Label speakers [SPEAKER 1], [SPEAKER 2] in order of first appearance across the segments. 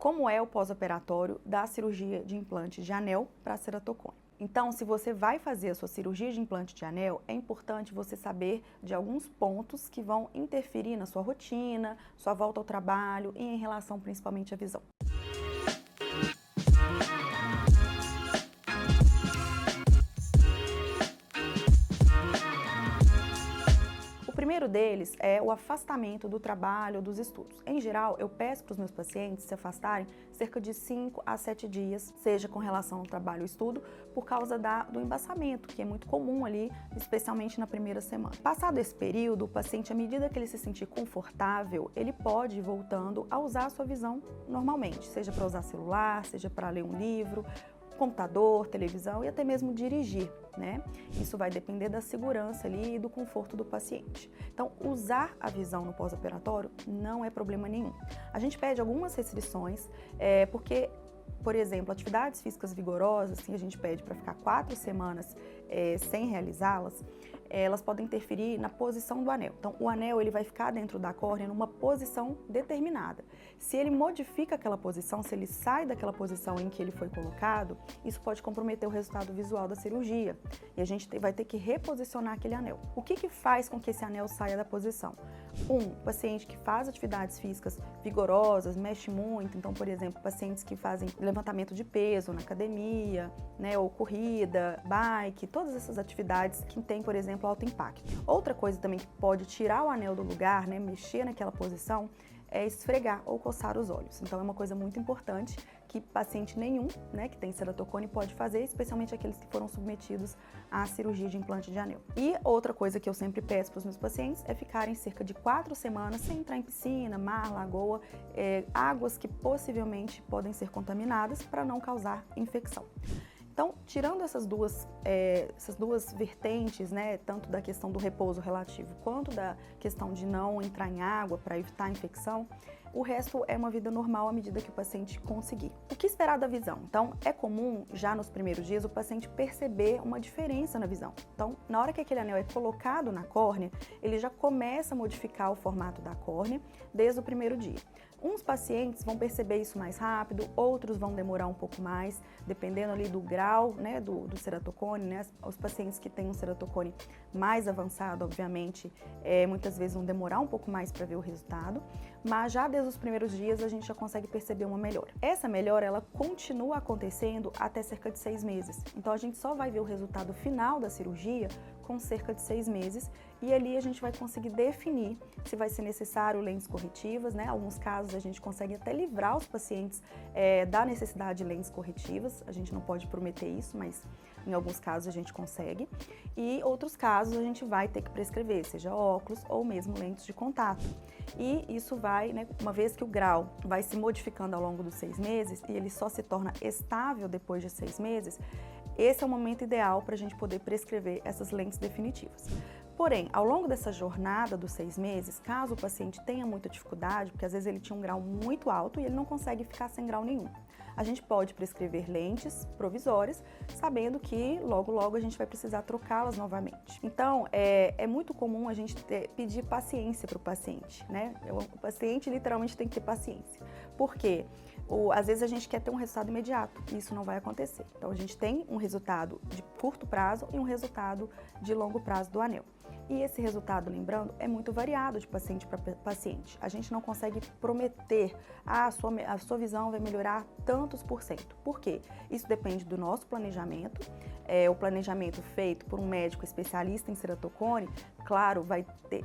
[SPEAKER 1] como é o pós-operatório da cirurgia de implante de anel para ceratocone. Então, se você vai fazer a sua cirurgia de implante de anel, é importante você saber de alguns pontos que vão interferir na sua rotina, sua volta ao trabalho e em relação principalmente à visão. O primeiro deles é o afastamento do trabalho ou dos estudos. Em geral, eu peço para os meus pacientes se afastarem cerca de 5 a 7 dias, seja com relação ao trabalho ou estudo, por causa do embaçamento, que é muito comum ali, especialmente na primeira semana. Passado esse período, o paciente, à medida que ele se sentir confortável, ele pode ir voltando a usar a sua visão normalmente, seja para usar celular, seja para ler um livro, computador, televisão e até mesmo dirigir, né? Isso vai depender da segurança ali e do conforto do paciente. Então, usar a visão no pós-operatório não é problema nenhum. A gente pede algumas restrições, porque, por exemplo, atividades físicas vigorosas, que a gente pede para ficar 4 semanas sem realizá-las, elas podem interferir na posição do anel. Então, o anel ele vai ficar dentro da córnea numa posição determinada. Se ele modifica aquela posição, se ele sai daquela posição em que ele foi colocado, isso pode comprometer o resultado visual da cirurgia. E a gente vai ter que reposicionar aquele anel. O que faz com que esse anel saia da posição? Paciente que faz atividades físicas vigorosas, mexe muito, então, por exemplo, pacientes que fazem levantamento de peso na academia, né, ou corrida, bike, todas essas atividades que tem, por exemplo, alto impacto. Outra coisa também que pode tirar o anel do lugar, né, mexer naquela posição, é esfregar ou coçar os olhos. Então é uma coisa muito importante que paciente nenhum, né, que tem ceratocone pode fazer, especialmente aqueles que foram submetidos à cirurgia de implante de anel. E outra coisa que eu sempre peço para os meus pacientes é ficarem cerca de 4 semanas sem entrar em piscina, mar, lagoa, águas que possivelmente podem ser contaminadas para não causar infecção. Então, tirando essas duas vertentes, né, tanto da questão do repouso relativo quanto da questão de não entrar em água para evitar a infecção, o resto é uma vida normal à medida que o paciente conseguir. O que esperar da visão? Então, é comum, já nos primeiros dias, o paciente perceber uma diferença na visão. Então, na hora que aquele anel é colocado na córnea, ele já começa a modificar o formato da córnea desde o primeiro dia. Uns pacientes vão perceber isso mais rápido, outros vão demorar um pouco mais, dependendo ali do grau, né, do ceratocone, né? Os pacientes que têm um ceratocone mais avançado, obviamente, muitas vezes vão demorar um pouco mais para ver o resultado, mas já desde os primeiros dias a gente já consegue perceber uma melhora. Essa melhora, ela continua acontecendo até cerca de 6 meses. Então a gente só vai ver o resultado final da cirurgia com cerca de 6 meses e ali a gente vai conseguir definir se vai ser necessário lentes corretivas, né? Em alguns casos a gente consegue até livrar os pacientes da necessidade de lentes corretivas, a gente não pode prometer isso, mas em alguns casos a gente consegue. E outros casos a gente vai ter que prescrever, seja óculos ou mesmo lentes de contato. E isso vai, né, uma vez que o grau vai se modificando ao longo dos 6 meses e ele só se torna estável depois de 6 meses, esse é o momento ideal para a gente poder prescrever essas lentes definitivas. Porém, ao longo dessa jornada dos 6 meses, caso o paciente tenha muita dificuldade, porque às vezes ele tinha um grau muito alto e ele não consegue ficar sem grau nenhum, a gente pode prescrever lentes provisórias, sabendo que logo logo a gente vai precisar trocá-las novamente. Então, é muito comum a gente pedir paciência para o paciente, né? O paciente literalmente tem que ter paciência. Por quê? Às vezes a gente quer ter um resultado imediato e isso não vai acontecer. Então, a gente tem um resultado de curto prazo e um resultado de longo prazo do anel. E esse resultado, lembrando, é muito variado de paciente para paciente. A gente não consegue prometer, a sua visão vai melhorar tantos por cento. Por quê? Isso depende do nosso planejamento. O planejamento feito por um médico especialista em ceratocone, claro,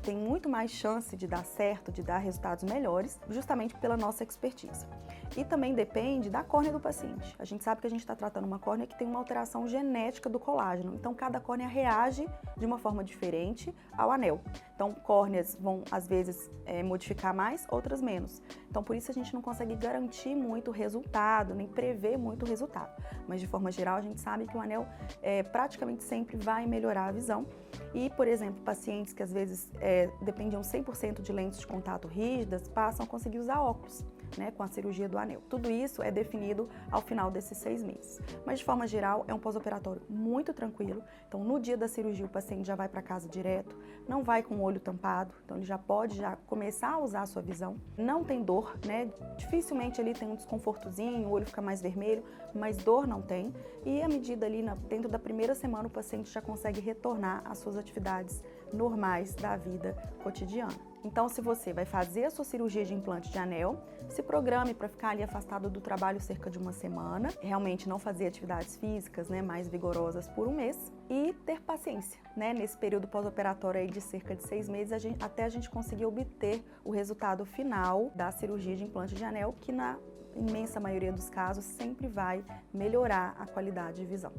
[SPEAKER 1] tem muito mais chance de dar certo, de dar resultados melhores, justamente pela nossa expertise. E também depende da córnea do paciente. A gente sabe que a gente está tratando uma córnea que tem uma alteração genética do colágeno, então cada córnea reage de uma forma diferente ao anel. Então, córneas vão, às vezes, modificar mais, outras menos. Então, por isso a gente não consegue garantir muito o resultado, nem prever muito o resultado. Mas, de forma geral, a gente sabe que o anel praticamente sempre vai melhorar a visão. E, por exemplo, pacientes que às vezes dependiam 100% de lentes de contato rígidas, passam a conseguir usar óculos. né, com a cirurgia do anel. Tudo isso é definido ao final desses 6 meses. Mas de forma geral é um pós-operatório muito tranquilo. Então no dia da cirurgia o paciente já vai para casa direto, não vai com o olho tampado, então ele já pode começar a usar a sua visão. Não tem dor, né? Dificilmente ali tem um desconfortozinho, o olho fica mais vermelho, mas dor não tem. E à medida ali dentro da primeira semana o paciente já consegue retornar às suas atividades normais da vida cotidiana. Então, se você vai fazer a sua cirurgia de implante de anel, se programe para ficar ali afastado do trabalho cerca de uma semana, realmente não fazer atividades físicas, né, mais vigorosas por um mês e ter paciência, né, nesse período pós-operatório aí de cerca de 6 meses, até a gente conseguir obter o resultado final da cirurgia de implante de anel, que na imensa maioria dos casos sempre vai melhorar a qualidade de visão.